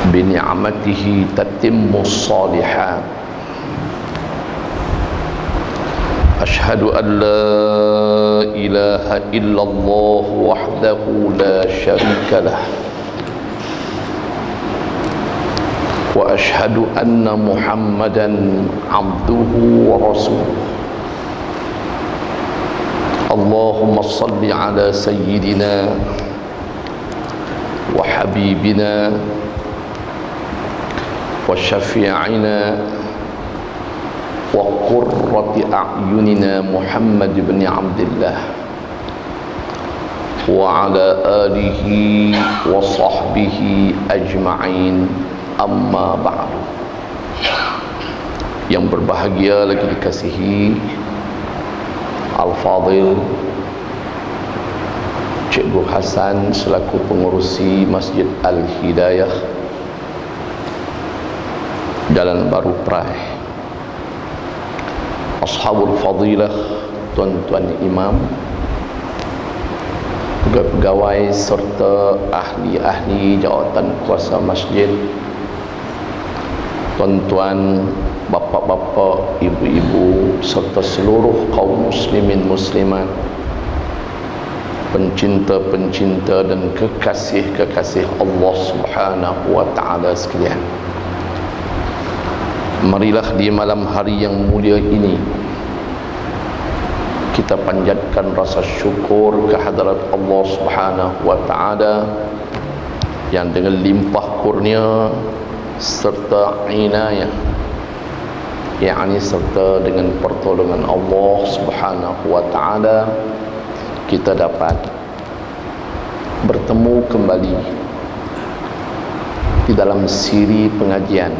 بنعمته تتم الصالحات أشهد أن لا إله إلا الله وحده لا شريك له وأشهد أن محمدا عبده ورسوله اللهم صل على سيدنا وحبيبنا وشفيعنا وقرة أعيننا محمد بن عبد الله وعلى آله وصحبه أجمعين أما بعد. Yang berbahagia lagi dikasihi Al-Fadhil Cikgu Hasan selaku pengurusi Masjid Al-Hidayah Jalan Baru Perai, Ashabul Fadilah, tuan-tuan imam, pegawai serta ahli-ahli jawatan kuasa masjid, tuan-tuan, bapa-bapa, ibu-ibu serta seluruh kaum muslimin muslimat, pencinta-pencinta dan kekasih-kekasih Allah Subhanahu wa taala sekalian. Marilah di malam hari yang mulia ini kita panjatkan rasa syukur kehadrat Allah Subhanahu wa taala yang dengan limpah kurnia serta inayah, yakni serta dengan pertolongan Allah Subhanahu wa taala kita dapat bertemu kembali di dalam siri pengajian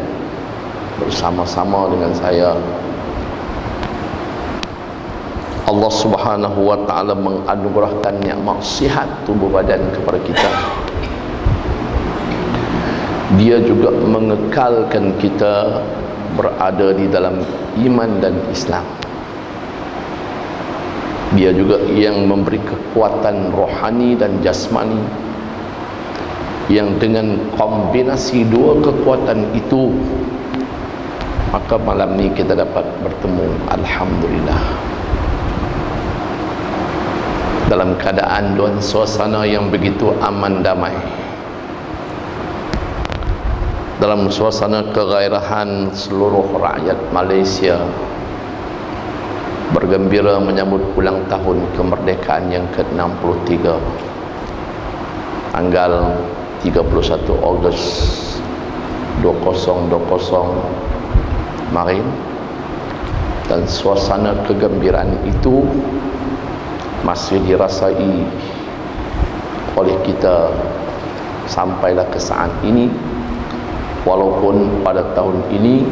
bersama-sama dengan saya. Allah Subhanahu wa taala menganugerahkan nikmat sihat tubuh badan kepada kita. Dia juga mengekalkan kita berada di dalam iman dan Islam. Dia juga yang memberi kekuatan rohani dan jasmani, yang dengan kombinasi dua kekuatan itu maka malam ini kita dapat bertemu, alhamdulillah, dalam keadaan dan suasana yang begitu aman damai, dalam suasana kegairahan seluruh rakyat Malaysia bergembira menyambut ulang tahun kemerdekaan yang ke-63 tanggal 31 Ogos 2020 kemarin. Dan suasana kegembiraan itu masih dirasai oleh kita sampailah ke saat ini, walaupun pada tahun ini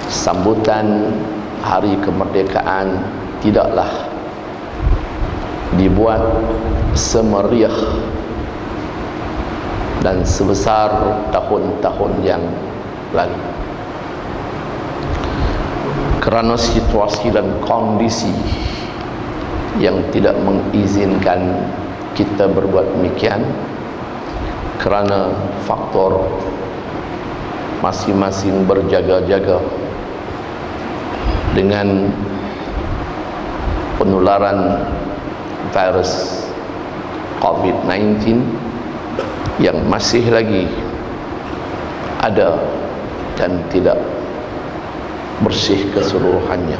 sambutan hari kemerdekaan tidaklah dibuat semeriah dan sebesar tahun-tahun yang lalu, kerana situasi dan kondisi yang tidak mengizinkan kita berbuat demikian, kerana faktor masing-masing berjaga-jaga dengan penularan virus COVID-19 yang masih lagi ada dan tidak bersih keseluruhannya.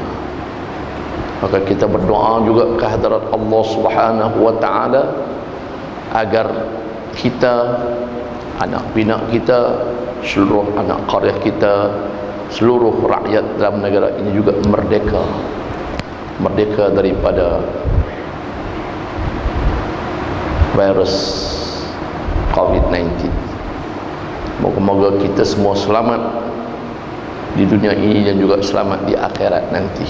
Maka kita berdoa juga ke hadirat Allah Subhanahu wa taala agar kita, anak bina kita, seluruh anak qarya kita, seluruh rakyat dalam negara ini juga merdeka daripada virus COVID-19. Moga-moga kita semua selamat di dunia ini dan juga selamat di akhirat nanti.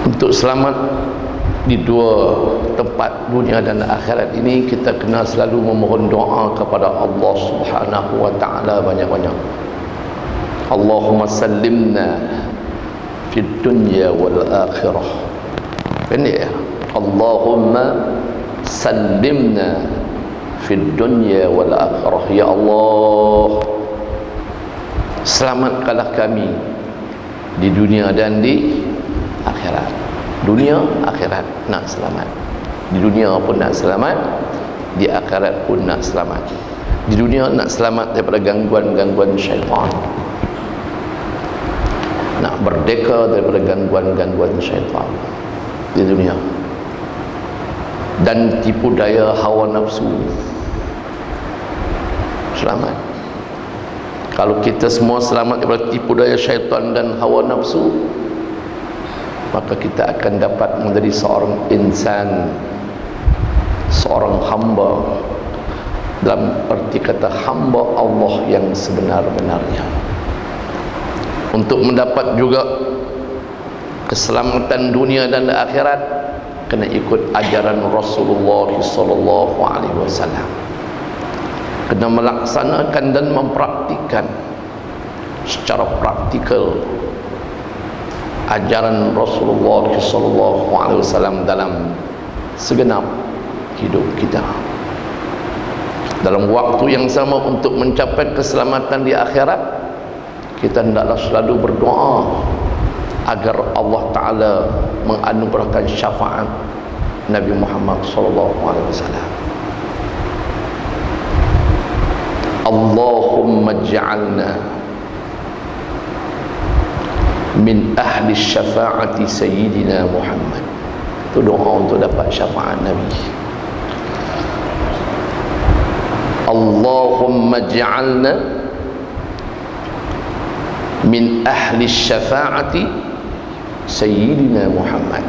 Untuk selamat di dua tempat, dunia dan akhirat ini, kita kena selalu memohon doa kepada Allah Subhanahu wa taala banyak-banyak. Allahumma sallimna fid dunya wal akhirah. Pendek ya. Allahumma sallimna fid dunya wal akhirah. Ya Allah, selamatkanlah kami di dunia dan di akhirat. Dunia, akhirat nak selamat. Di dunia pun nak selamat, di akhirat pun nak selamat. Di dunia nak selamat daripada gangguan-gangguan syaitan, nak merdeka daripada gangguan-gangguan syaitan di dunia, dan tipu daya hawa nafsu. Selamat. Kalau kita semua selamat daripada tipu daya syaitan dan hawa nafsu, maka kita akan dapat menjadi seorang insan, seorang hamba, dalam arti kata hamba Allah yang sebenar-benarnya. Untuk mendapat juga keselamatan dunia dan akhirat, kena ikut ajaran Rasulullah sallallahu alaihi wasallam, kena melaksanakan dan mempraktikkan secara praktikal ajaran Rasulullah sallallahu alaihi wasallam dalam segenap hidup kita. Dalam waktu yang sama, untuk mencapai keselamatan di akhirat, kita hendaklah selalu berdoa agar Allah Ta'ala menganugerahkan syafaat Nabi Muhammad sallallahu alaihi wasallam. Allahumma ij'alna min ahli syafaati Sayyidina Muhammad. Itu doa untuk dapat syafaat Nabi. Allahumma ij'alna min ahli syafaati Sayyidina Muhammad.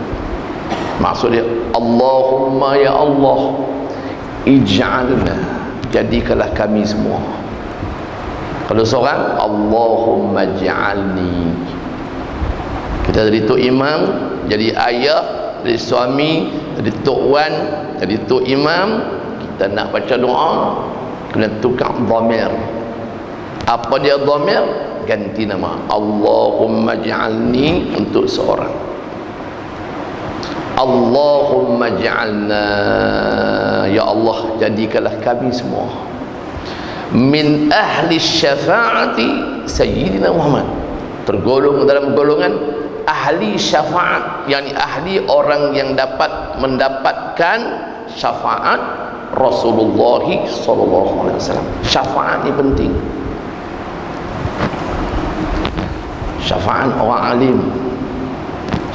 Maksudnya, Allahumma ya Allah, ij'alna, jadikanlah kami semua. Kalau seorang, Allahumma ij'alni. Kita jadi tok imam, jadi ayah, jadi suami, jadi tok wan, jadi tok imam, kita nak baca doa, kena tukar dhamir. Apa dia dhamir? Ganti nama. Allahumma ij'alni untuk seorang. Allahumma ij'alna, ya Allah, jadikanlah kami semua min ahli syafaati Sayyidina Muhammad, tergolong dalam golongan ahli syafaat, yakni ahli orang yang dapat mendapatkan syafaat Rasulullah sallallahu alaihi wasallam. Syafaat ni penting. Syafaat orang alim,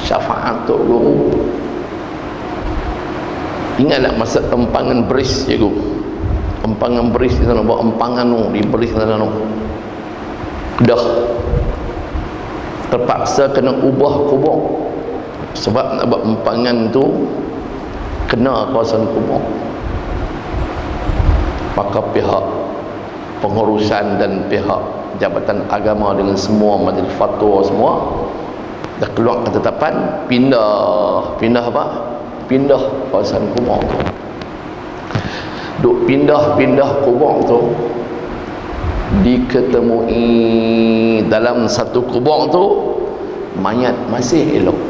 syafaat tok guru. Ingat tak masa empangan beris, cikgu? Empangan beris di sana, buat empangan tu di beris sana tu. Dah terpaksa kena ubah kubur sebab nak buat empangan tu kena kawasan kubur. Maka pihak pengurusan dan pihak Jabatan Agama dengan semua majlis fatwa semua dah keluar ketetapan pindah apa? Pindah kawasan kubur tu. Duk pindah kubur tu, diketemui dalam satu kubur tu mayat masih elok.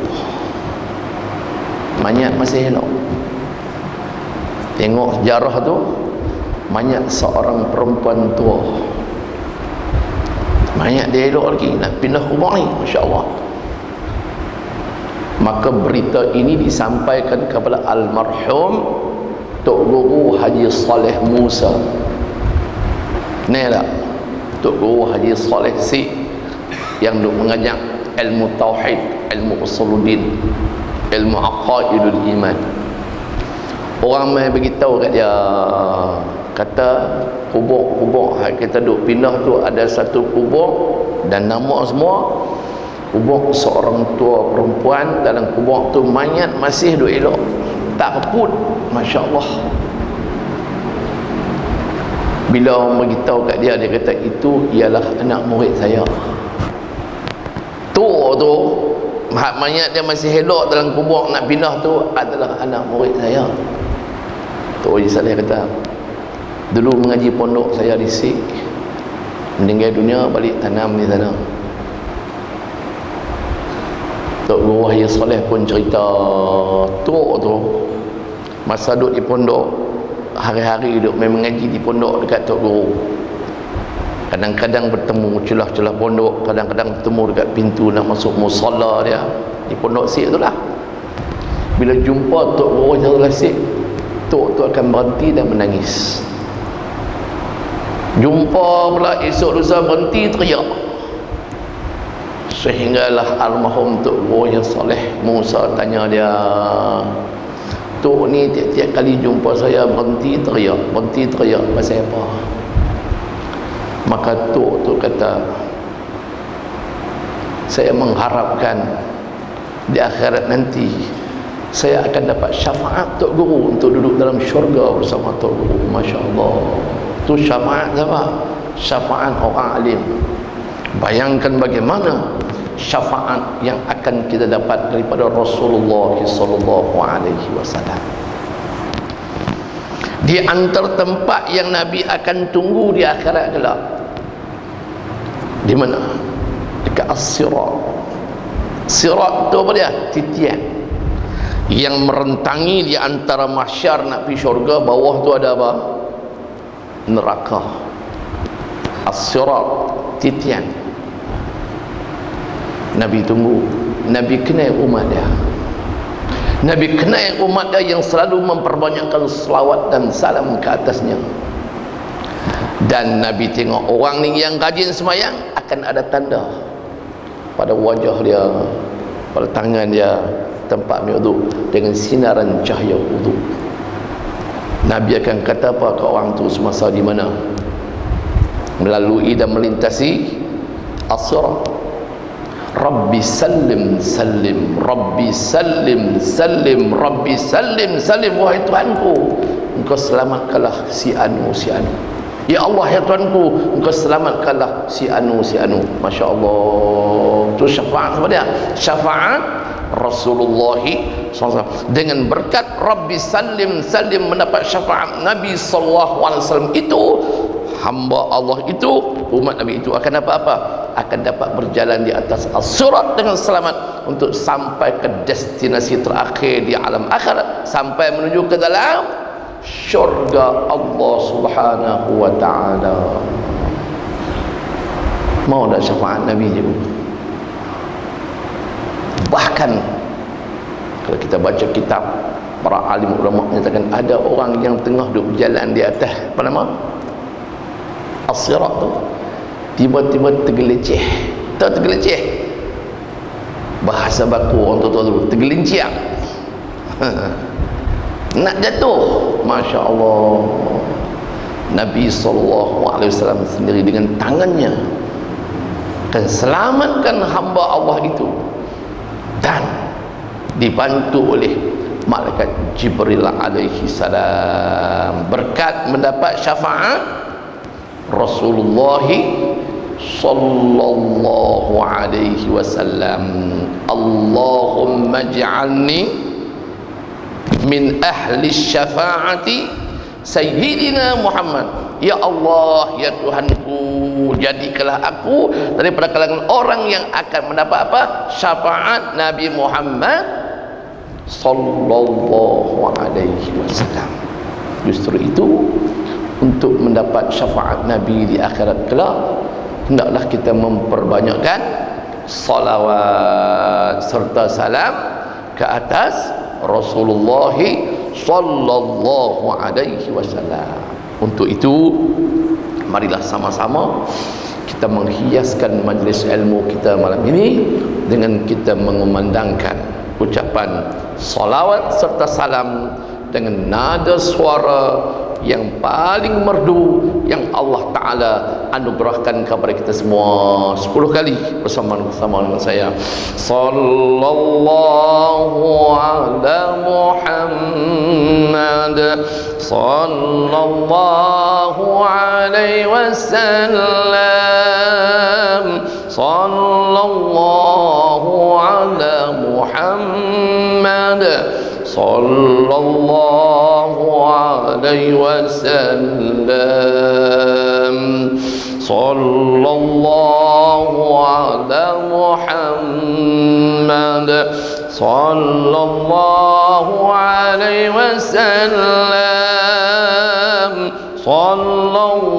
Mayat masih elok. Tengok sejarah tu, mayat seorang perempuan tua. Mayat dia elok lagi, nak pindah kubur ni, masya-Allah. Maka berita ini disampaikan kepada almarhum Tok Guru Haji Saleh Musa. Ni tak? Tok Guru Haji Saleh Si yang duk mengajak ilmu tauhid, ilmu usuluddin, ilmu aqaidul iman. Orang mai beritahu kat dia, kata kubur kita duk pindah tu ada satu kubur dan nama semua kubur seorang tua perempuan. Dalam kubur tu mayat masih duk elok, tak keput, masya-Allah. Bila orang beritahu kat dia, dia kata itu ialah anak murid saya. Tua tu mayat dia masih elok dalam kubur nak pindah tu adalah anak murid saya. Tok Haji Saleh kata, dulu mengaji pondok saya di Sik, meninggal dunia balik tanam di sana. Tok Guru Haji Saleh pun cerita tok tu masa duduk di pondok hari-hari duduk main mengaji di pondok dekat Tok Guru. Kadang-kadang bertemu celah-celah pondok, kadang-kadang bertemu dekat pintu nak masuk musalla dia di pondok Sik tu lah. Bila jumpa Tok Guru yang Sik, Tok tu akan berhenti dan menangis. Jumpa pula esok lusa berhenti teriak. Sehinggalah almarhum Tok Guru yang soleh Musa tanya dia, Tok ni tiap-tiap kali jumpa saya berhenti teriak pasal apa? Maka Tok tu kata, saya mengharapkan di akhirat nanti saya akan dapat syafaat Tok Guru untuk duduk dalam syurga bersama Tok Guru. Masya Allah. Tu syafaat apa? Syafaat orang alim. Bayangkan bagaimana syafaat yang akan kita dapat daripada Rasulullah sallallahu alaihi wasallam. Di antara tempat yang Nabi akan tunggu di akhirat kelak, di mana? Dekat As-Sirat. Sirat tu apa dia? Titian yang merentangi di antara mahsyar nak pergi syurga. Bawah tu ada apa? Neraka. As-Sirat, titian. Nabi tunggu. Nabi kenal umat dia. Nabi kenal umat dia yang selalu memperbanyakkan selawat dan salam ke atasnya. Dan Nabi tengok orang ni yang rajin semayang akan ada tanda pada wajah dia, pada tangan dia, tempat wudu dengan sinaran cahaya wudu. Nabi akan kata apa ke orang tu semasa di mana melalui dan melintasi As-Sirat? Rabbi sallim sallim, Rabbi sallim sallim, Rabbi sallim sallim. Wahai Tuhanku, engkau selamatkanlah si anu si anu. Ya Allah, ya Tuhanku, engkau selamatkanlah si anu si anu. Masya Allah. Itu syafaat apa dia? Syafaat Rasulullah SAW. Dengan berkat Rabbi sallim sallim mendapat syafaat Nabi SAW itu, hamba Allah itu, umat Nabi itu akan dapat apa? Akan dapat berjalan di atas As-Sirat dengan selamat untuk sampai ke destinasi terakhir di alam akhirat, sampai menuju ke dalam syurga Allah Subhanahu wa ta'ala. Mau tak syafaat Nabi je? Bahkan kalau kita baca kitab, para alim ulama menyatakan ada orang yang tengah duduk berjalan di atas apa nama As-Sirat tu, tiba-tiba tergeleceh. Tak tergeleceh, bahasa baku orang tua dulu, tergelincir. Nak jatuh. Masya Allah. Nabi SAW sendiri dengan tangannya akan selamatkan hamba Allah itu, dan dibantu oleh malaikat Jibril alaihi salam, berkat mendapat syafaat Rasulullah sallallahu alaihi wasallam. Allahumma ij'alni min ahli syafaati Sayyidina Muhammad. Ya Allah, ya Tuhanku, jadikanlah aku daripada kalangan orang yang akan mendapat apa? Syafaat Nabi Muhammad sallallahu alaihi wasallam. Justru itu, untuk mendapat syafaat Nabi di akhirat kelak, hendaklah kita memperbanyakkan salawat serta salam ke atas Rasulullah sallallahu alaihi wasallam. Untuk itu, marilah sama-sama kita menghiaskan majlis ilmu kita malam ini dengan kita mengumandangkan ucapan salawat serta salam dengan nada suara yang paling merdu yang Allah Ta'ala anugerahkan kepada kita semua. 10 kali bersama-sama dengan saya. Sallallahu ala Muhammad, sallallahu alaihi wasallam, sallallahu ala Muhammad, sallallahu alaihi wasallam, sallallahu ala Muhammad, sallallahu alaihi wasallam.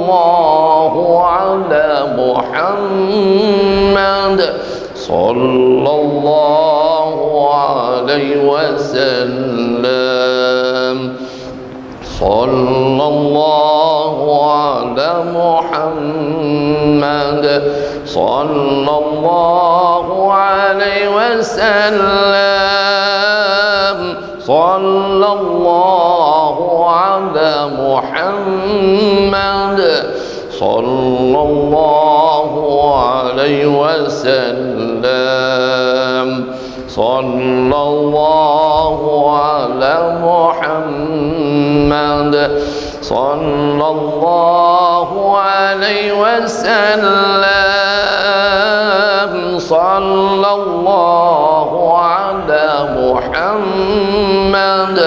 sallallahu ala Muhammad sallallahu alaihi wasallam sallallahu ala Muhammad sallallahu alaihi wasallam sallallahu ala Muhammad sallallahu alaihi wasallam sallallahu ala Muhammad sallallahu alaihi wasallam sallallahu ala Muhammad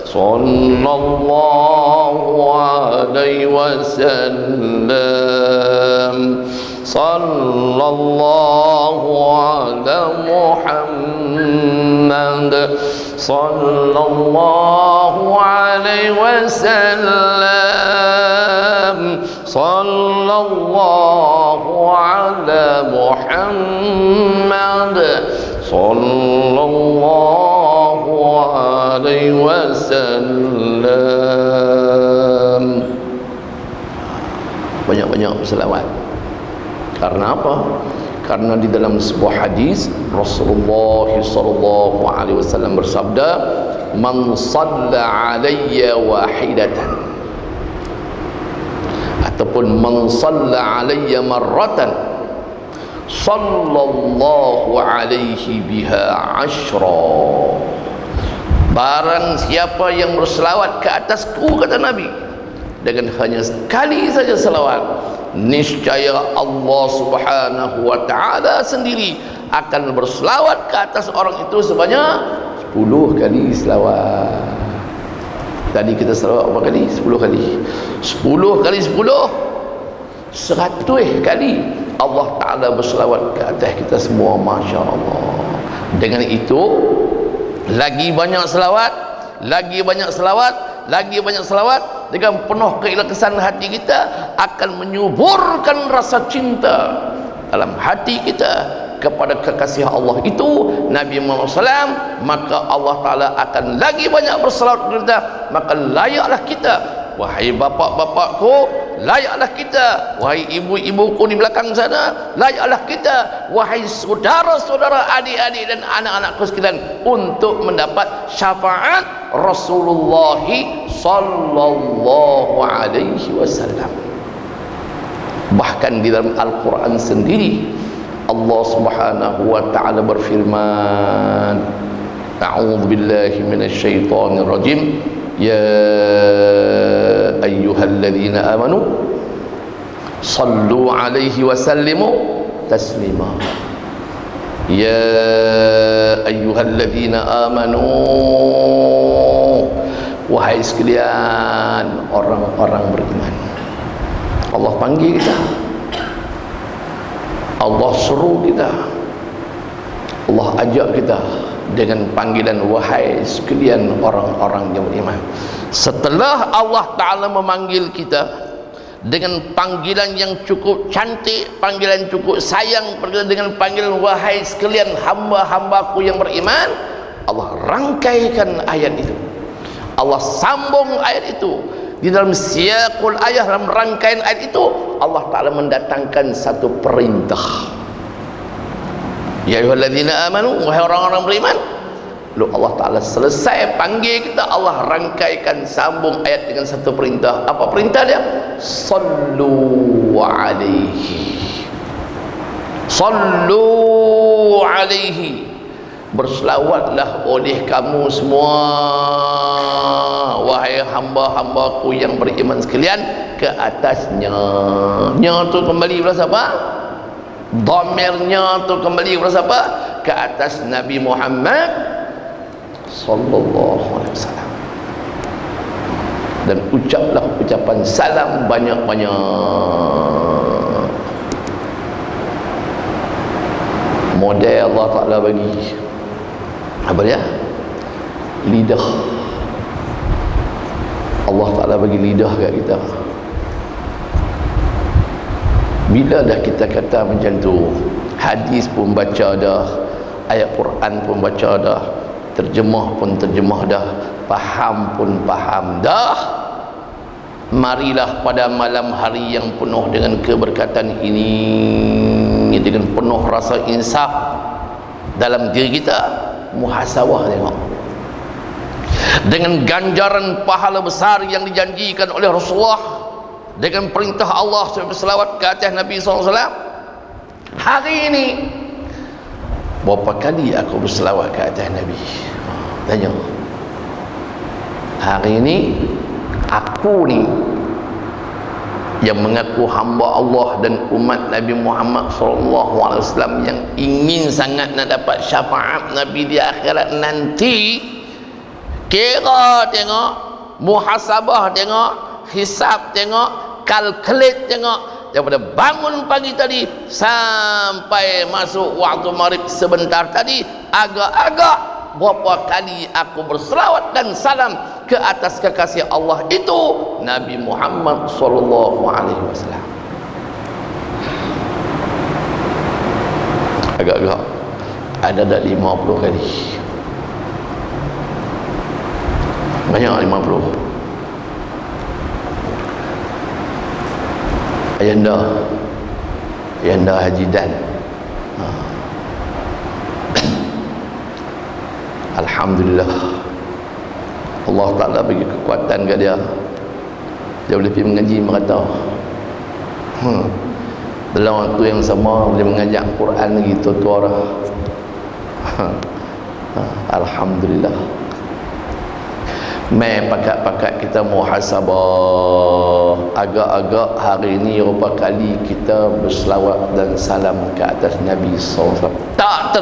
sallallahu alaihi wasallam sallallahu ala Muhammad sallallahu alaihi wasallam sallallahu ala Muhammad sallallahu alaihi wasallam. Banyak-banyak selawat. Karena apa? Karena di dalam sebuah hadis Rasulullah sallallahu alaihi wasallam bersabda, "Man shalla alayya wahidatan," ataupun "Man shalla alayya marratan, sallallahu alaihi biha ashra." Barang siapa yang berselawat ke atasku, kata Nabi, dengan hanya sekali saja selawat, niscaya Allah subhanahu wa ta'ala sendiri akan berselawat ke atas orang itu sebanyak 10 kali selawat. Tadi kita selawat berapa kali? 10 kali. 10 kali 10 100 kali Allah ta'ala berselawat ke atas kita semua. Masya Allah. Dengan itu lagi banyak selawat, lagi banyak selawat, lagi banyak selawat, dengan penuh keikhlasan hati kita akan menyuburkan rasa cinta dalam hati kita kepada kekasih Allah itu, Nabi Muhammad SAW. Maka Allah Ta'ala akan lagi banyak berselawat kepada kita. Maka layaklah kita, wahai bapak-bapakku, layaklah kita, wahai ibu-ibuku di belakang sana, layaklah kita, wahai saudara-saudara, adik-adik dan anak-anakku sekalian, untuk mendapat syafaat Rasulullah sallallahu alaihi wasallam. Bahkan di dalam Al-Quran sendiri Allah subhanahu wa ta'ala berfirman, a'udzu billahi minasyaitonir rajim, ya ayyuhalladzina amanu sallu alaihi wa sallimu taslima. Ya ayyuhalladzina amanu, wahai sekalian orang-orang beriman. Allah panggil kita, Allah seru kita, Allah ajak kita dengan panggilan wahai sekalian orang-orang yang beriman. Setelah Allah Ta'ala memanggil kita dengan panggilan yang cukup cantik, panggilan cukup sayang, dengan panggilan wahai sekalian hamba-hambaku yang beriman, Allah rangkaikan ayat itu, Allah sambung ayat itu. Di dalam siyaqul ayat, dalam rangkaian ayat itu, Allah Ta'ala mendatangkan satu perintah. Ya ayyuhalladzina amanu, wahai orang-orang beriman. Lalu Allah Ta'ala selesai panggil kita, Allah rangkaikan sambung ayat dengan satu perintah. Apa perintah dia? Sallu alaihi, sallu alaihi, berselawatlah oleh kamu semua, wahai hamba-hambaku yang beriman sekalian, ke atasnya. Nya tu kembali kepada siapa? Dhamirnya tu kembali kepada siapa? Ke atas Nabi Muhammad sallallahu alaihi wasallam. Dan ucaplah ucapan salam banyak-banyak. Model Allah Ta'ala bagi apa dia? Lidah. Allah Ta'ala bagi lidah kat kita. Bila dah kita kata macam tu, hadis pun baca dah, ayat Quran pun baca dah, terjemah pun terjemah dah, faham pun faham dah, marilah pada malam hari yang penuh dengan keberkatan ini, dengan penuh rasa insaf dalam diri kita, muhasabah tengok, dengan ganjaran pahala besar yang dijanjikan oleh Rasulullah, dengan perintah Allah selawat ke atas Nabi SAW. Hari ini berapa kali aku berselawat ke atas Nabi? Tanya. Hari ini aku ni yang mengaku hamba Allah dan umat Nabi Muhammad SAW yang ingin sangat nak dapat syafaat Nabi di akhirat nanti, kira tengok, muhasabah tengok, hisab tengok, kalkulat tengok, daripada bangun pagi tadi sampai masuk waktu maghrib sebentar tadi, agak-agak berapa kali aku berselawat dan salam ke atas kekasih Allah itu, Nabi Muhammad sallallahu alaihi wasallam. Agak-agak ada dah 50 kali. Banyak 50. Ayanda Haji Dan, alhamdulillah, Allah Ta'ala bagi kekuatan ke dia. Dia boleh pergi mengaji merata, dalam waktu yang sama boleh mengajak Quran lagi tua-tua dah. Alhamdulillah. Mai pakat-pakat kita muhasabah, agak-agak hari ini berapa kali kita berselawat dan salam ke atas Nabi SAW. Tak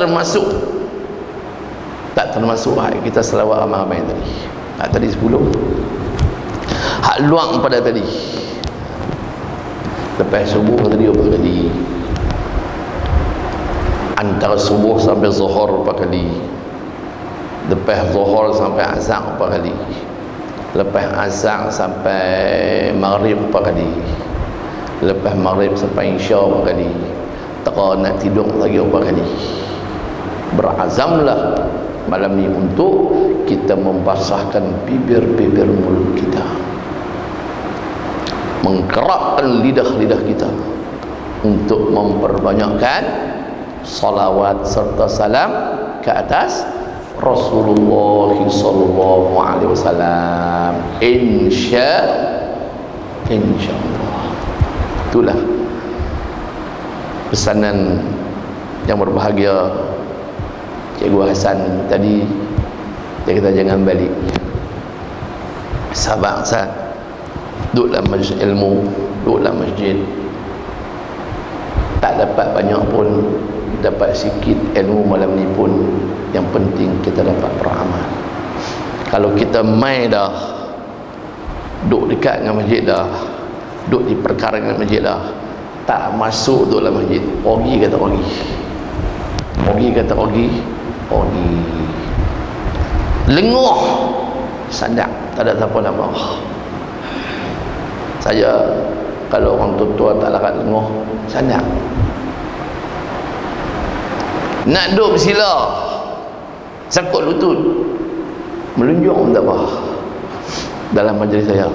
termasuk hak kita selawat ramai-ramai tadi. Hak tadi 10, hak luang pada tadi, lepas subuh tadi berapa kali, antara subuh sampai zuhur berapa kali, lepas zuhur sampai asar berapa kali, lepas asar sampai maghrib berapa kali, lepas maghrib sampai isya berapa kali, tak nak tidur lagi berapa kali. Berazamlah malam ni untuk kita membasahkan bibir-bibir mulut kita, menggerakkan lidah-lidah kita untuk memperbanyakkan salawat serta salam ke atas Rasulullah sallallahu alaihi wasallam. Insyaallah. Itulah pesanan yang berbahagia Cikgu Hasan tadi. Dia kata jangan balik, sabar Hasan, duduk dalam majlis ilmu, duduk dalam masjid, tak dapat banyak pun, dapat sikit ilmu malam ni pun, yang penting kita dapat beramal. Kalau kita mai dah duduk dekat dengan masjid dah, duduk di perkara dengan masjid dah, tak masuk duduk dalam masjid, pergi kata pergi, pergi kata pergi, pergi, lenguh sandak, tak ada siapa nak marah. Saya kalau orang tua-tua tak larat lenguh sandak, nak duduk bersila sakut lutut, melunjung tak apa dalam majlis saya.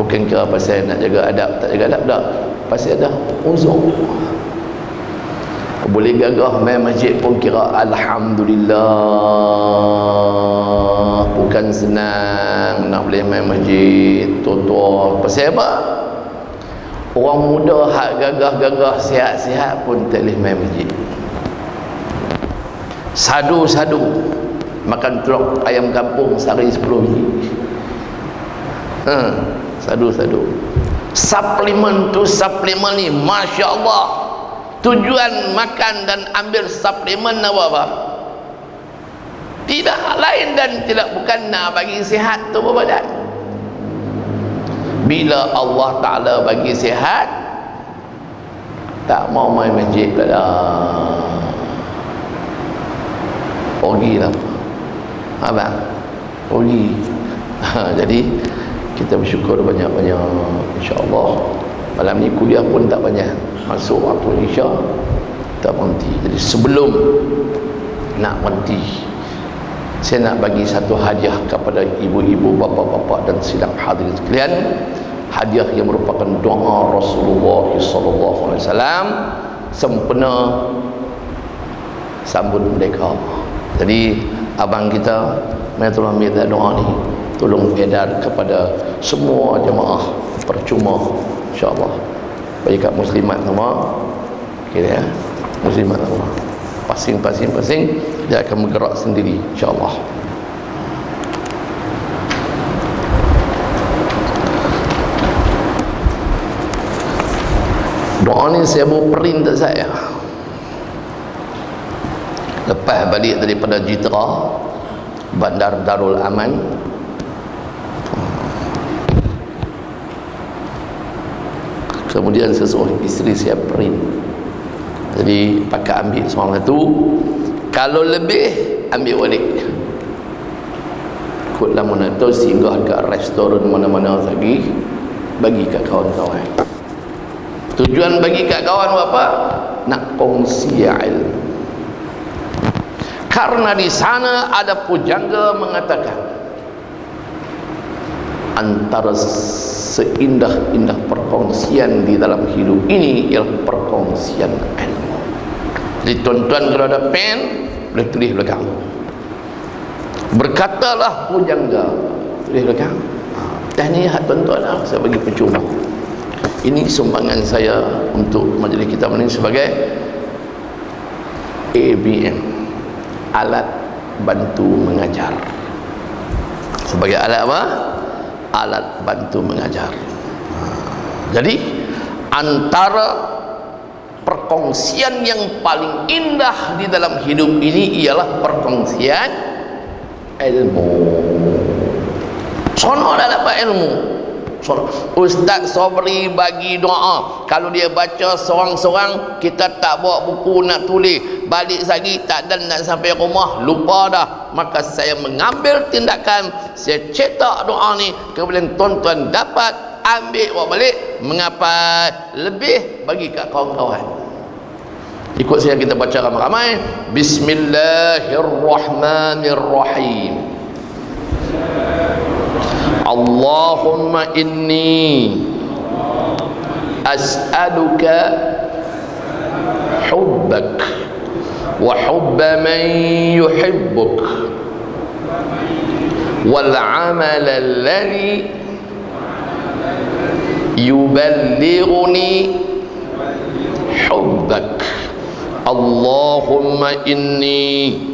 Bukan kira pasal nak jaga adab, tak jaga adab tak, pasal ada uzur. Boleh gagah main masjid pun kira alhamdulillah, bukan senang nak boleh main masjid tua-tua. Pasal apa? Orang muda hak gagah-gagah sihat-sihat pun tak boleh main masjid. Sadu-sadu makan telur ayam kampung sehari 10 biji. Sadu-sadu. Suplemen tu suplemen ni, Masya Allah, tujuan makan dan ambil suplemen apa? Tidak lain dan tidak bukan nak bagi sihat tubuh badan. Bila Allah Ta'ala bagi sihat, tak mau main masjid pula dah, pergilah abang, pergi. Jadi kita bersyukur banyak-banyak, insya-Allah Malam ni kuliah pun tak banyak, masuk waktu Isya tak berhenti. Jadi sebelum nak berhenti, saya nak bagi satu hadiah kepada ibu-ibu, bapa-bapa dan sidang hadirin sekalian. Hadiah yang merupakan doa Rasulullah SAW sempena sambut merdeka. Jadi abang kita, mai tolong minta doa ni, tolong edar kepada semua jemaah percuma, insya-Allah. Bagi kat muslimat semua, kira ya, muslimat semua. Pasing dia akan bergerak sendiri, insya-Allah. Doa ni saya mau print tak saya. Lepas balik daripada Jitra, Bandar Darul Aman, kemudian saya suruh isteri saya print. Jadi pakai ambil seorang satu, kalau lebih ambil balik, ikutlah mana tu, singgah kat restoran mana-mana lagi, bagi kat kawan-kawan. Tujuan bagi kat kawan apa? Nak kongsi ilmu. Karena di sana ada pujangga mengatakan, antara seindah-indah perkongsian di dalam hidup ini ialah perkongsian ilmu. Jadi tuan-tuan kalau ada pen, boleh tulis belakang. Berkatalah pujangga, tulis belakang. Dan ini hak tuan-tuan lah, saya bagi percuma. Ini sumbangan saya untuk majlis kita ini sebagai ABM, alat bantu mengajar. Sebagai alat apa? Alat bantu mengajar. Jadi antara perkongsian yang paling indah di dalam hidup ini ialah perkongsian ilmu. Sono dah dapat ilmu. Ustaz Sobri bagi doa, kalau dia baca seorang-seorang, kita tak bawa buku nak tulis, balik lagi tak ada nak sampai rumah, lupa dah. Maka saya mengambil tindakan, saya cetak doa ni, kemudian tuan-tuan dapat ambil bawa balik. Mengapa lebih bagi kat kawan-kawan? Ikut saya, kita baca ramai-ramai. Bismillahirrahmanirrahim. Allahumma inni as'aluka hubbak wa hubba man yuhibbuk wal amal alladhi yuballighuni hubbak. Allahumma inni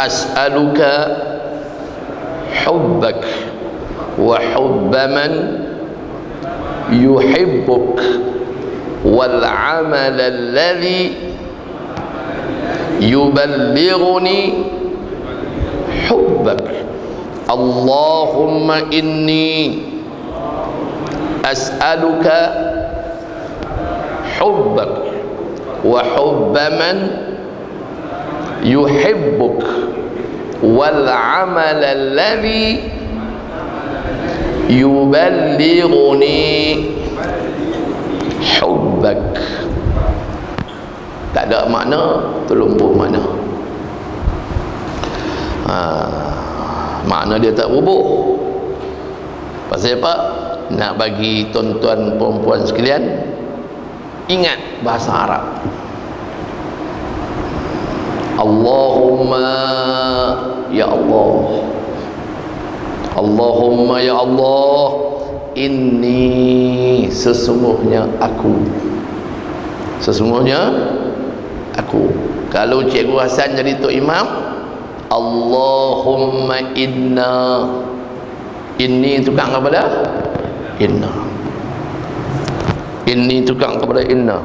as'aluka حبك وحب من يحبك والعمل الذي يبلغني حبك. اللهم إني أسألك حبك وحب من يحبك والعمل الذي يبلغني حبك. Tak ada makna, tolong buat makna. Makna dia tak berubah. Pasal apa? Nak bagi tuan-tuan perempuan sekalian ingat bahasa Arab. Allahumma ya Allah, Allahumma ya Allah, inni sesungguhnya aku, sesungguhnya aku. Kalau Cikgu Hasan jadi Tok Imam, Allahumma inna, inni tukang kepada inna, inni tukang kepada inna.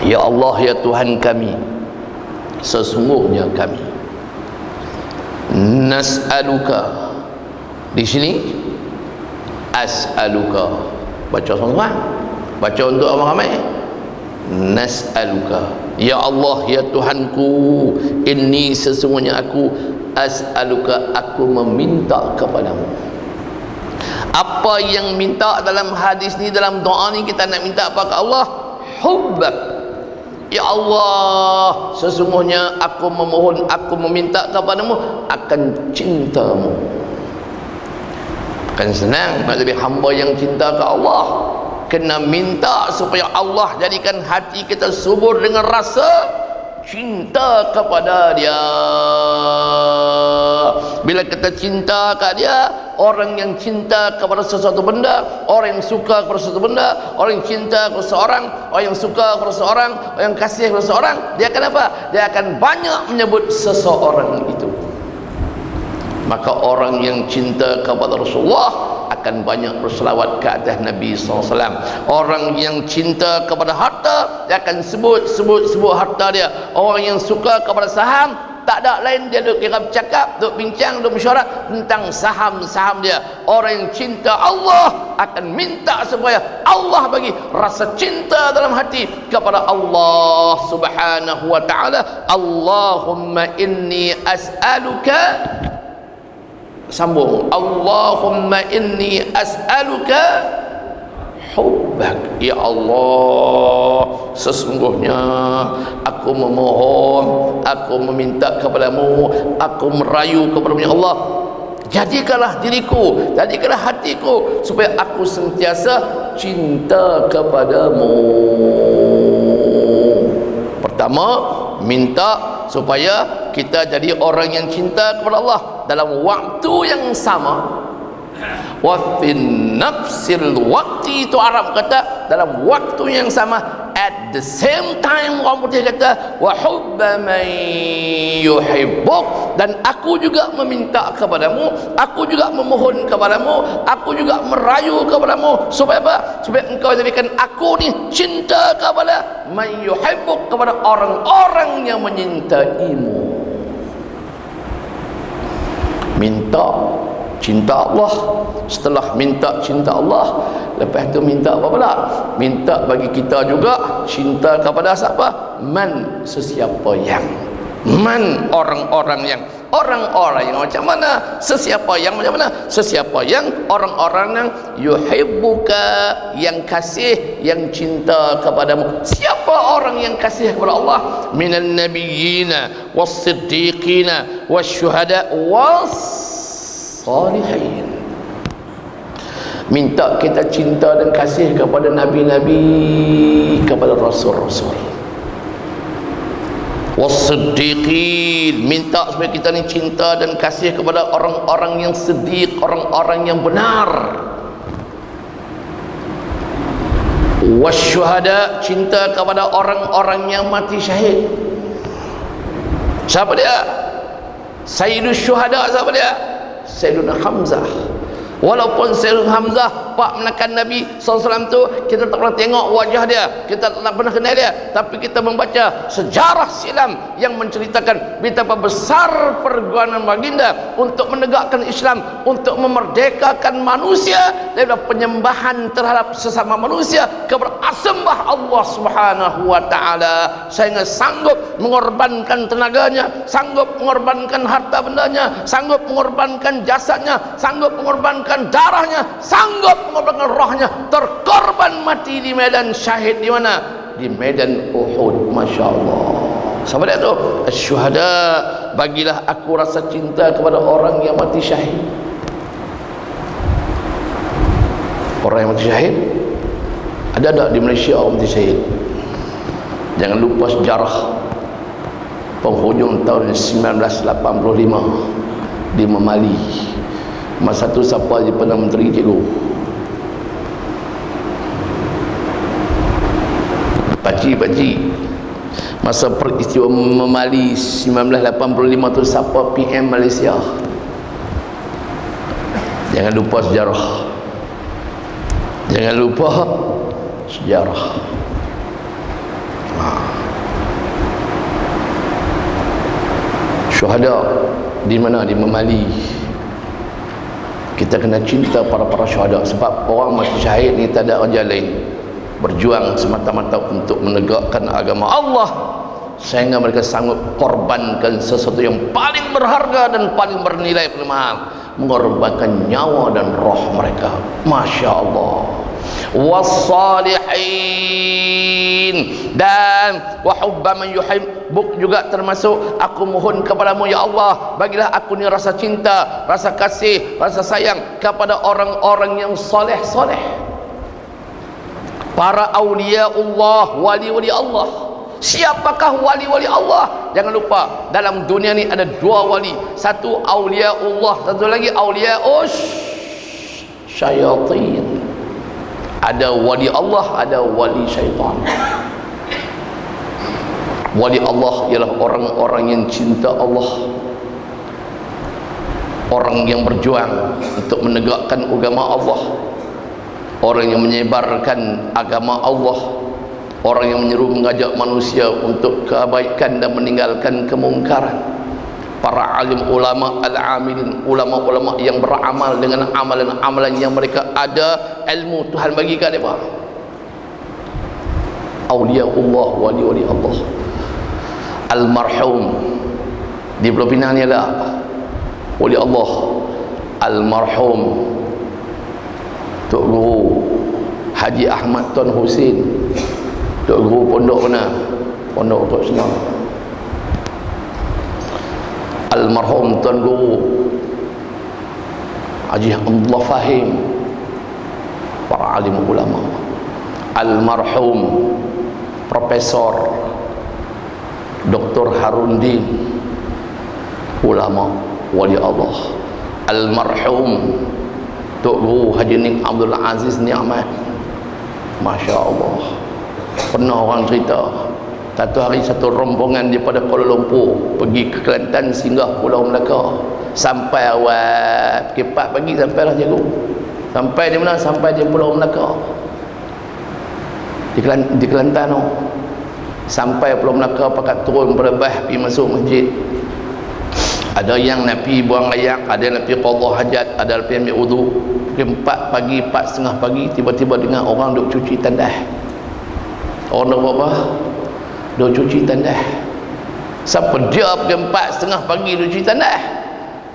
Ya Allah, ya Tuhan kami, sesungguhnya kami nas'aluka. Di sini as'aluka, baca seorang, baca untuk orang ramai. Nas'aluka, ya Allah, ya Tuhanku, ini sesungguhnya aku, as'aluka, aku meminta kepadamu. Apa yang minta dalam hadis ni, dalam doa ni, kita nak minta apa ke Allah? Hubbak. Ya Allah, sesungguhnya aku memohon, aku meminta kepadamu akan cintamu. Bukan senang nak jadi hamba yang cinta ke Allah. Kena minta supaya Allah jadikan hati kita subur dengan rasa cinta kepada dia. Bila kita cinta kat dia, orang yang cinta kepada sesuatu benda, orang yang suka kepada sesuatu benda, orang yang cinta kepada seorang, orang yang suka kepada seorang, orang yang kasih kepada seorang, dia akan apa? Dia akan banyak menyebut seseorang itu. Maka orang yang cinta kepada Rasulullah akan banyak berselawat ke atas Nabi SAW. Orang yang cinta kepada harta, dia akan sebut harta dia. Orang yang suka kepada saham, tak ada lain, dia duduk kira bercakap, duduk bincang, duduk mesyuarat tentang saham-saham dia. Orang yang cinta Allah akan minta supaya Allah bagi rasa cinta dalam hati kepada Allah Subhanahu wa ta'ala. Allahumma inni as'aluka, sambung, Allahumma inni as'aluka hubbak. Ya Allah, sesungguhnya aku memohon, aku meminta kepadamu, aku merayu kepadamu ya Allah, jadikanlah diriku, jadikanlah hatiku supaya aku sentiasa cinta kepadamu. Pertama, minta supaya kita jadi orang yang cinta kepada Allah dalam waktu yang sama. Wa fin nafsil waqti, itu Arab kata dalam waktu yang sama, at the same time. Orang putih kata wa hubba man yuhibbuk, dan aku juga meminta kepadamu, aku juga memohon kepadamu, aku juga merayu kepadamu supaya apa? Supaya engkau jadikan aku ni cinta kepada man yuhibbuk, kepada orang-orang yang menyintaimu. Minta cinta Allah. Setelah minta cinta Allah, lepas tu minta apa pula? Minta bagi kita juga cinta kepada siapa? Man, sesiapa yang. Man, orang-orang yang. Orang-orang yang macam mana? Sesiapa yang macam mana? Sesiapa yang, orang-orang yang yuhibbuka, yang kasih, yang cinta kepadamu. Siapa orang yang kasih kepada Allah? Minan nabiyyina was-siddiqina wasyuhada was-salihin. Minta kita cinta dan kasih kepada nabi-nabi, kepada rasul-rasul. Was-siddiqin, minta supaya kita ni cinta dan kasih kepada orang-orang yang siddiq, orang-orang yang benar. Wasyuhada, cinta kepada orang-orang yang mati syahid. Siapa dia? Sayyidus syuhada. Siapa dia? Sayyiduna Hamzah. Walaupun Sayyidina Hamzah pak menekan Nabi SAW tu, kita tak pernah tengok wajah dia, kita tak pernah kenal dia, tapi kita membaca sejarah silam yang menceritakan betapa besar perjuangan baginda untuk menegakkan Islam, untuk memerdekakan manusia daripada penyembahan terhadap sesama manusia kepada sembah Allah Subhanahu wa ta'ala, sehingga sanggup mengorbankan tenaganya, sanggup mengorbankan harta bendanya, sanggup mengorbankan jasadnya, sanggup mengorbankan darahnya, sanggup mengorbankan rohnya, terkorban mati di medan syahid. Di mana? Di medan Uhud. Masya Allah. Siapa dia tu? Asyuhada. Bagilah aku rasa cinta kepada orang yang mati syahid. Orang yang mati syahid ada tak di Malaysia? Orang mati syahid, jangan lupa sejarah penghujung tahun 1985 di Memali. Masa tu siapa je Perdana Menteri, cikgu? Pakcik. Masa peristiwa Memali 1985 tu siapa PM Malaysia? Jangan lupa sejarah. Jangan lupa sejarah. Syuhada di mana? Di Memali. Kita kena cinta para syuhada, sebab orang mati syahid ni tak ada kerja lain, berjuang semata-mata untuk menegakkan agama Allah, sehingga mereka sanggup korbankan sesuatu yang paling berharga dan paling bernilai, paling mahal. mengorbankan nyawa dan roh mereka. Masya Allah. Wassalihin, dan wa hubba man yuhibbuk, juga termasuk aku mohon kepadamu ya Allah, bagilah aku ni rasa cinta, rasa kasih, rasa sayang kepada orang-orang yang soleh-soleh, para awliya Allah, wali-wali Allah. Siapakah wali-wali Allah? Jangan lupa, dalam dunia ni ada dua wali, satu awliya Allah, satu lagi awliya syayatin. Ada wali Allah, ada wali syaitan. Wali Allah ialah orang-orang yang cinta Allah, orang yang berjuang untuk menegakkan agama Allah, orang yang menyebarkan agama Allah, orang yang menyeru mengajak manusia untuk kebaikan dan meninggalkan kemungkaran. Para alim ulama al-amilin, ulama-ulama yang beramal dengan amalan-amalan yang mereka ada ilmu Tuhan bagi kat mereka. Awliya Allah, wali-wali Allah. Almarhum di Pulau Pinang ni lah wali Allah, almarhum Tok Guru Haji Ahmad Tuan Husin, Tok Guru pondok mana? Pondok Tok Senang. Almarhum Tuan Guru Haji Abdullah Fahim, para alim ulama. Almarhum Profesor Dr. Haruddin, ulama wali Allah. Almarhum Tok Guru Haji Nik Abdul Aziz Ni'mat. Masya Allah. Pernah orang cerita, satu hari satu rombongan daripada Kuala Lumpur pergi ke Kelantan, singgah Pulau Melaka. Sampai awal pukul 4 pagi sampailah cikgu. Sampai di mana? Sampai di Pulau Melaka, di Kelantan tu. Sampai Pulau Melaka pakat turun berbah pergi masuk masjid. Ada yang nak pergi buang air, ada yang nak pergi qada hajat, ada yang pergi ambil wudu. Pukul 4 pagi, 4:30 pagi, tiba-tiba dengar orang duk cuci tandas. Orang duk buat apa? Duk cuci tandas. Siapa dia pukul 4:30 pagi duk cuci tandas?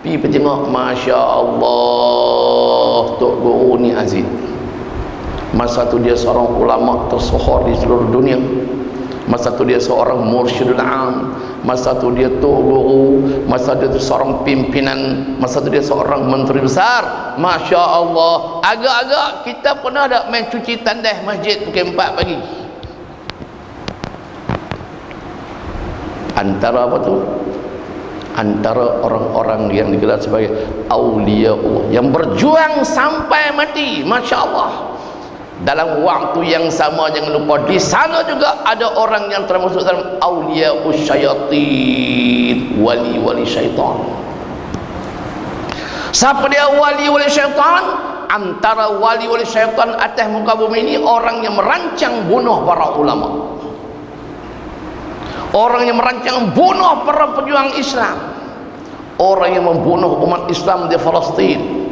Pergi tengok, Masya Allah, Tok Guru ni Aziz. Masa tu dia seorang ulama tersohor di seluruh dunia. Masa tu dia seorang mursyidul am. Masa tu dia Tok Guru. Masa tu dia seorang pimpinan. Masa tu dia seorang menteri besar. Masya Allah. Agak-agak kita pernah tak main cuci tandas masjid pukul 4 pagi? Antara apa tu? Antara orang-orang yang digelar sebagai awliya Allah, yang berjuang sampai mati. Masya Allah. Dalam waktu yang sama, jangan lupa di sana juga ada orang yang termasuk dalam awliya syayatin, wali-wali syaitan. Siapa dia wali-wali syaitan? Antara wali-wali syaitan atas muka bumi ini, orang yang merancang bunuh para ulama, orang yang merancang bunuh para pejuang Islam, orang yang membunuh umat Islam di Palestin.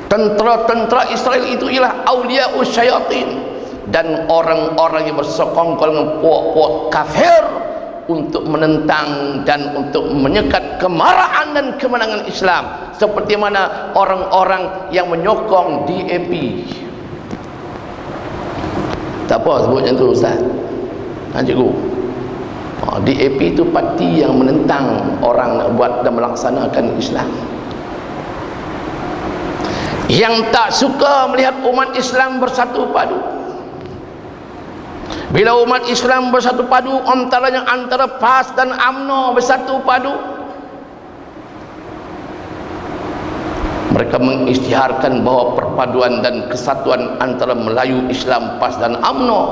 Tentera-tentera Israel itu ialah awliya syayatin, dan orang-orang yang bersekongkol dengan puak-puak kafir untuk menentang dan untuk menyekat kemarahan dan kemenangan Islam, seperti mana orang-orang yang menyokong DAP. Tak apa sebutnya tu Ustaz, cikgu. DAP itu parti yang menentang orang nak buat dan melaksanakan Islam, yang tak suka melihat umat Islam bersatu padu. Bila umat Islam bersatu padu, antaranya antara PAS dan UMNO bersatu padu, mereka mengisytiharkan bahawa perpaduan dan kesatuan antara Melayu, Islam, PAS dan UMNO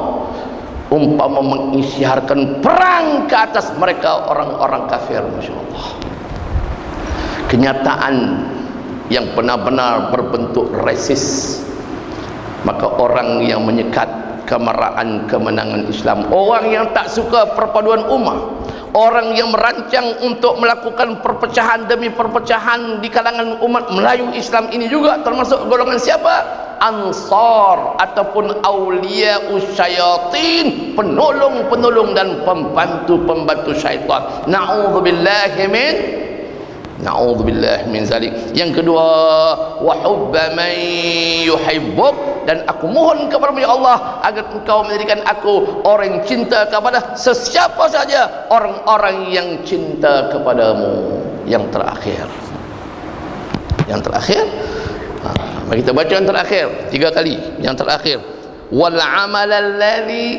umpama mengisytiharkan perang ke atas mereka orang-orang kafir. Masya Allah. Kenyataan yang benar-benar berbentuk resis, maka orang yang menyekat kemarahan kemenangan Islam, orang yang tak suka perpaduan ummah, orang yang merancang untuk melakukan perpecahan demi perpecahan di kalangan umat Melayu Islam ini juga termasuk golongan siapa? Ansar ataupun awliya syayatin, penolong-penolong dan pembantu-pembantu syaitan. Na'udzubillahi min Na'udzubillah min zalik. Yang kedua, wa hubba man yuhibbuk, dan aku mohon kepada-Mu ya Allah agar Engkau menjadikan aku orang yang cinta kepada sesiapa saja orang-orang yang cinta kepada-Mu. Yang terakhir, mari kita baca yang terakhir 3 kali. Yang terakhir, wal amal alladhi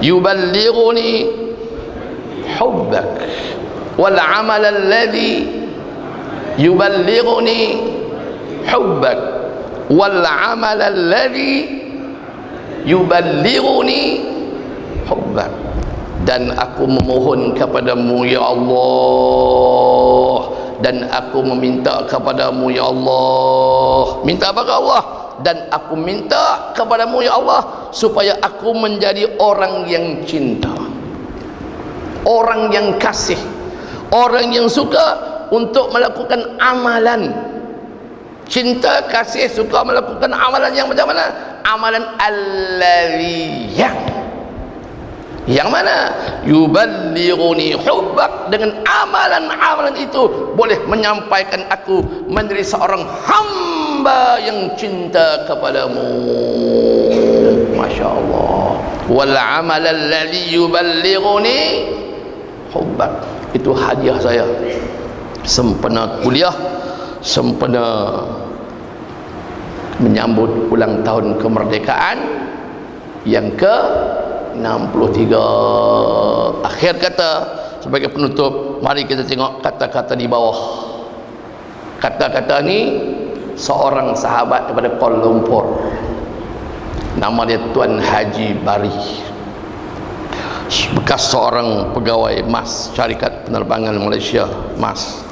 yuballighuni hubbak, wal amal alladhi yuballighuni hubbak, wal amal alladhi yuballighuni hubbak. Dan aku memohon kepada-Mu ya Allah, dan aku meminta kepada-Mu ya Allah. Minta apa ke Allah? Dan aku minta kepada-Mu ya Allah supaya aku menjadi orang yang cinta, orang yang kasih, orang yang suka untuk melakukan amalan cinta, kasih, suka melakukan amalan yang macam mana? Amalan alladhi, yang mana? Yuballighuni hubbak, dengan amalan-amalan itu boleh menyampaikan aku menjadi seorang hamba yang cinta kepada-Mu. Masya Allah. Wal amal alladhi yuballighuni hubbak, itu hadiah saya sempena kuliah, sempena menyambut ulang tahun kemerdekaan yang ke 63. Akhir kata sebagai penutup, mari kita tengok kata-kata di bawah. Kata-kata ni seorang sahabat daripada Kuala Lumpur, nama dia Tuan Haji Bari, bekas seorang pegawai MAS, Syarikat Penerbangan Malaysia MAS.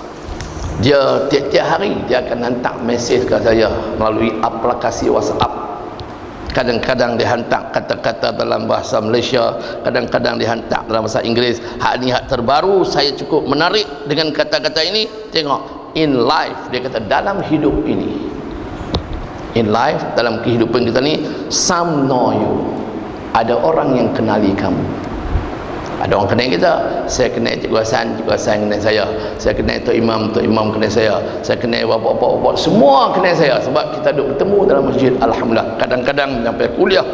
Dia tiap-tiap hari dia akan hantar mesej ke saya melalui aplikasi WhatsApp. Kadang-kadang dia hantar kata-kata dalam bahasa Malaysia, kadang-kadang dia hantar dalam bahasa Inggeris. Hak ni hak terbaru, saya cukup menarik dengan kata-kata ini. Tengok, in life, dia kata dalam hidup ini, in life, dalam kehidupan kita ni, some know you, ada orang yang kenali kamu. Ada orang kenal kita. Saya kenal Cikgu Hasan kenal saya. Saya kenal Tok Imam kenal saya. Saya kenal bapak-bapak, semua kenal saya sebab kita duduk bertemu dalam masjid. Alhamdulillah. Kadang-kadang sampai kuliah,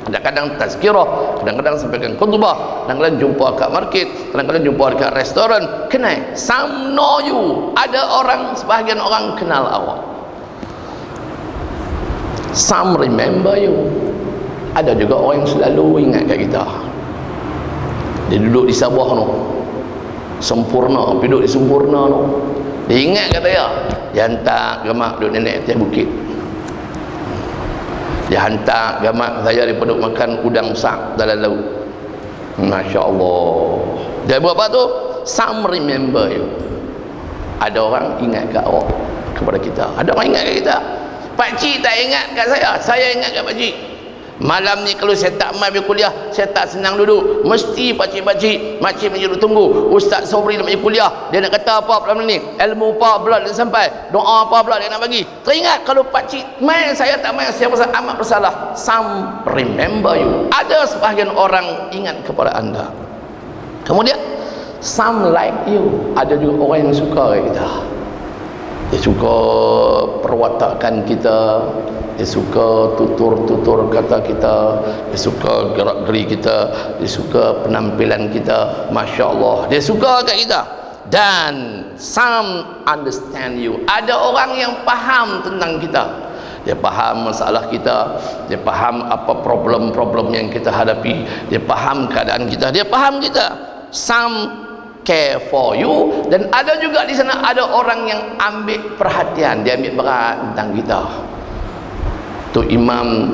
kadang-kadang tazkirah, kadang-kadang sampaikan khutbah, kadang-kadang jumpa kat market, kadang-kadang jumpa dekat restoran. Kenal. Some know you. Ada orang, sebahagian orang kenal awak. Some remember you. Ada juga orang yang selalu ingat kat kita. Dia duduk di Sabah tu, sempurna, duduk di Sempurna tu, dia ingat kata dia hantar gamak duduk nenek atas bukit, dia hantar gamak saya daripada makan udang besar dalam laut. Masya Allah. Dia buat apa tu? Some remember you. Ada orang ingat kat awak, kepada kita. Ada orang ingat kat kita. Pakcik tak ingat kat saya ingat kat pakcik. Malam ni kalau saya tak mai pergi kuliah, saya tak senang duduk. Mesti pakcik-pakcik, makcik menjadi tunggu. Ustaz Sobri nak pergi kuliah, dia nak kata apa pula ni? Ilmu apa pula dia sampai? Doa apa pula dia nak bagi? Teringat kalau pakcik mai, saya tak mai, saya rasa amat bersalah. Some remember you. Ada sebahagian orang ingat kepada anda. Kemudian some like you. Ada juga orang yang suka kita. Dia suka perwatakan kita, dia suka tutur-tutur kata kita, dia suka gerak-geri kita, dia suka penampilan kita. Masya Allah, dia suka kat kita. Dan some understand you. Ada orang yang faham tentang kita. Dia faham masalah kita, dia faham apa problem-problem yang kita hadapi, dia faham keadaan kita, dia faham kita. Some care for you. Dan ada juga di sana ada orang yang ambil perhatian, dia ambil berat tentang kita. Tok Imam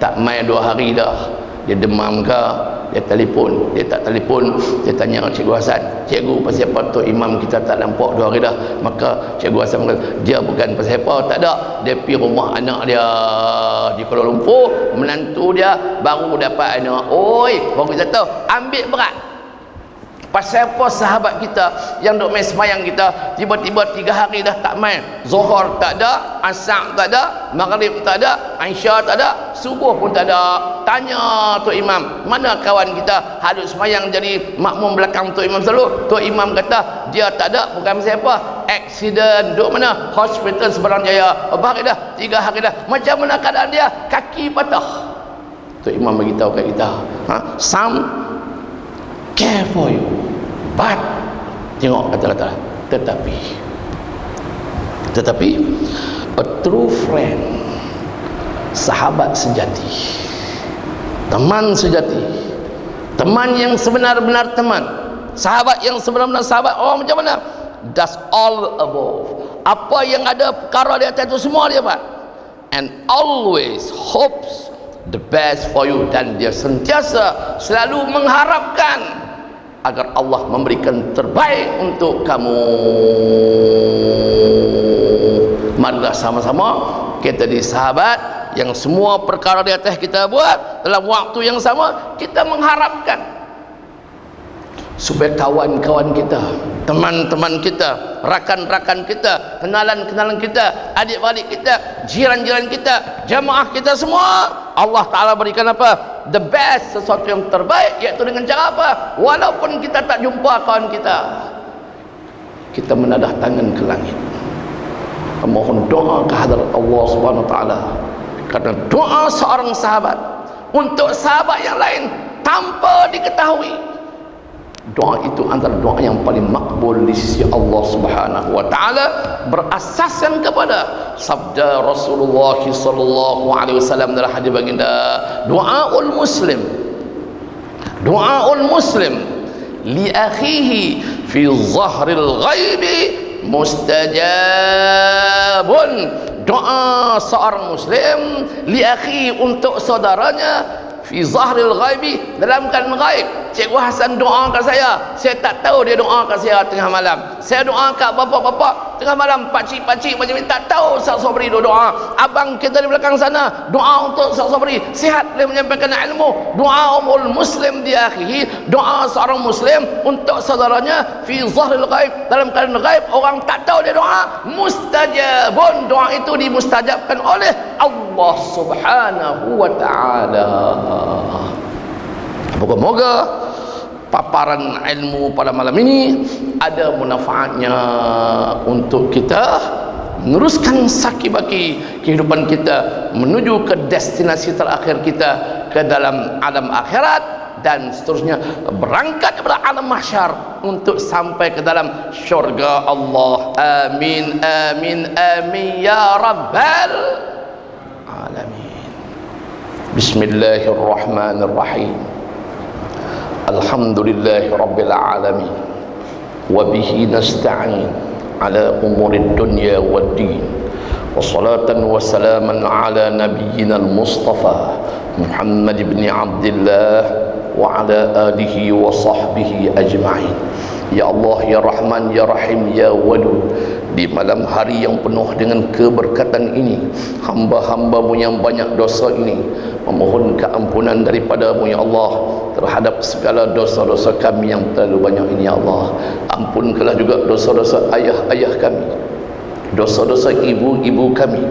tak mai 2 hari dah, dia demam ke, dia telefon, dia tak telefon, dia tanya Cikgu Hasan, cikgu pasal apa Tok Imam kita tak nampak 2 hari dah? Maka Cikgu Hasan kata, dia bukan pasal apa, tak ada, dia pergi rumah anak dia di Kuala Lumpur, menantu dia baru dapat anak. Oi, baru kita tahu, ambil berat. Pasal apa sahabat kita yang duk main semayang kita tiba-tiba 3 hari dah tak main, Zuhur tak ada, Asar tak ada, Maghrib tak ada, Isya tak ada, Subuh pun tak ada. Tanya Tok Imam, mana kawan kita hadut semayang jadi makmum belakang Tok Imam selalu? Tok Imam kata dia tak ada, bukan siapa, aksiden, duk mana? Hospital Seberang Jaya. Berapa hari dah? 3 hari dah. Macam mana keadaan dia? Kaki patah. Tok Imam beritahu kat kita, some care for you, but tengok kata-kata tetapi a true friend, sahabat sejati, teman sejati, teman yang sebenar-benar teman, sahabat yang sebenar-benar sahabat. Oh, macam mana? That's all above, apa yang ada perkara di atas itu semua dia dapat, and always hopes the best for you, dan dia sentiasa selalu mengharapkan agar Allah memberikan terbaik untuk kamu. Marilah sama-sama kita jadi sahabat yang semua perkara di atas kita buat dalam waktu yang sama, kita mengharapkan supaya kawan-kawan kita, teman-teman kita, rakan-rakan kita, kenalan-kenalan kita, adik-adik kita, jiran-jiran kita, jamaah kita semua, Allah Ta'ala berikan apa? The best, sesuatu yang terbaik, iaitu dengan cara apa? Walaupun kita tak jumpa kawan kita, kita menadah tangan ke langit, memohon doa ke hadirat Allah Subhanahu Wa Ta'ala, karena doa seorang sahabat untuk sahabat yang lain tanpa diketahui, doa itu antara doa yang paling makbul di sisi Allah Subhanahu Wa Ta'ala, berasaskan kepada sabda Rasulullah sallallahu alaihi wasallam dalam hadis baginda, doaul muslim li akhihi fi zahril ghaibi mustajabun. Doa seorang muslim li akhi, untuk saudaranya, fi zahril ghaibi, dalam keadaan ghaib. Cikgu Hasan doa kat saya tak tahu dia doa kat saya tengah malam. Saya doa kat bapak-bapak tengah malam, pakcik-pakcik macam ni, tak tahu Ustaz Sobri doa. Abang kita di belakang sana doa untuk Ustaz Sobri sihat boleh menyampaikan ilmu. Doa umul muslim di akhihi, doa seorang muslim untuk saudaranya fi zahril ghaib, dalam keadaan ghaib, orang tak tahu dia doa, mustajabun, doa itu dimustajabkan oleh Allah Subhanahu Wa Ta'ala. Moga-moga paparan ilmu pada malam ini ada manfaatnya untuk kita meneruskan saki-baki kehidupan kita menuju ke destinasi terakhir kita, ke dalam alam akhirat, dan seterusnya berangkat kepada alam mahsyar untuk sampai ke dalam syurga Allah. Amin amin amin ya rabbal alamin. Bismillahirrahmanirrahim. Alhamdulillahi rabbil alamin, wa bihi nasta'in ala umurid dunya waddin, wa salatan wa salaman ala nabiyyina al-mustafa Muhammad ibn Abdillah wa ala alihi wa sahbihi ajma'in. Ya Allah, Ya Rahman, Ya Rahim, Ya Wadud, di malam hari yang penuh dengan keberkatan ini, hamba-hambamu yang banyak dosa ini memohon keampunan daripada-Mu, Ya Allah, terhadap segala dosa-dosa kami yang terlalu banyak ini, Ya Allah. Ampunkanlah juga dosa-dosa ayah-ayah kami, dosa-dosa ibu-ibu kami,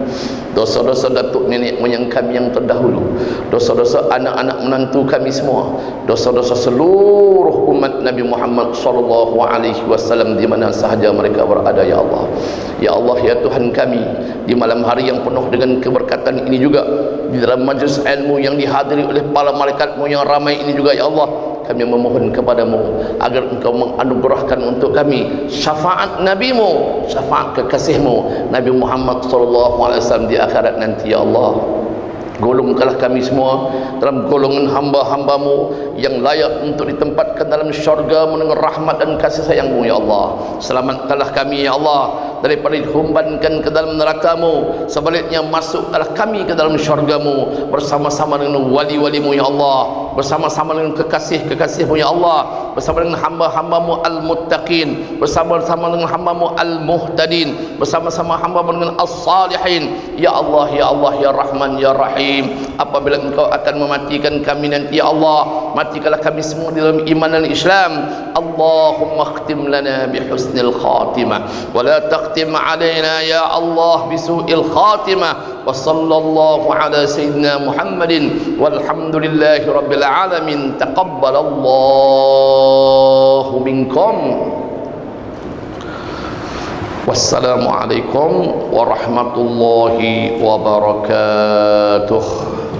dosa-dosa datuk nenek moyang kami yang terdahulu, dosa-dosa anak-anak menantu kami semua, dosa-dosa seluruh umat Nabi Muhammad sallallahu alaihi wasallam di mana sahaja mereka berada, Ya Allah. Ya Allah, ya Tuhan kami, di malam hari yang penuh dengan keberkatan ini juga, di dalam majlis ilmu yang dihadiri oleh para malaikat-Mu yang ramai ini juga, Ya Allah, kami memohon kepadamu agar engkau menganugerahkan untuk kami syafaat Nabi-Mu, syafaat kekasih-Mu Nabi Muhammad SAW di akhirat nanti, Ya Allah. Golongkanlah kami semua dalam golongan hamba-hamba-Mu yang layak untuk ditempatkan dalam syurga dengan rahmat dan kasih sayang-Mu, Ya Allah. Selamatkanlah kami, Ya Allah, daripada dihumbankan ke dalam neraka-Mu. Sebaliknya masukkanlah kami ke dalam syurga-Mu bersama-sama dengan wali-wali-Mu, Ya Allah. bersama-sama dengan kekasih-kekasihmu ya Allah, bersama dengan hamba-hambamu al-muttaqin, bersama-sama dengan hambamu al-muhtadin, bersama-sama hambamu dengan as-salihin ya Allah ya Allah ya Rahman ya Rahim. Apabila Engkau akan mematikan kami nanti ya Allah, matikanlah kami semua di dalam iman dan Islam. Allahumma khtim lana bi husnil khatimah wa la taqtim alaina ya Allah bi su'il khatimah. Wa sallallahu ala sayyidina Muhammadin walhamdulillahi rabbil alamin. Taqabbalallahu minkum. Wassalamualaikum warahmatullahi wabarakatuh.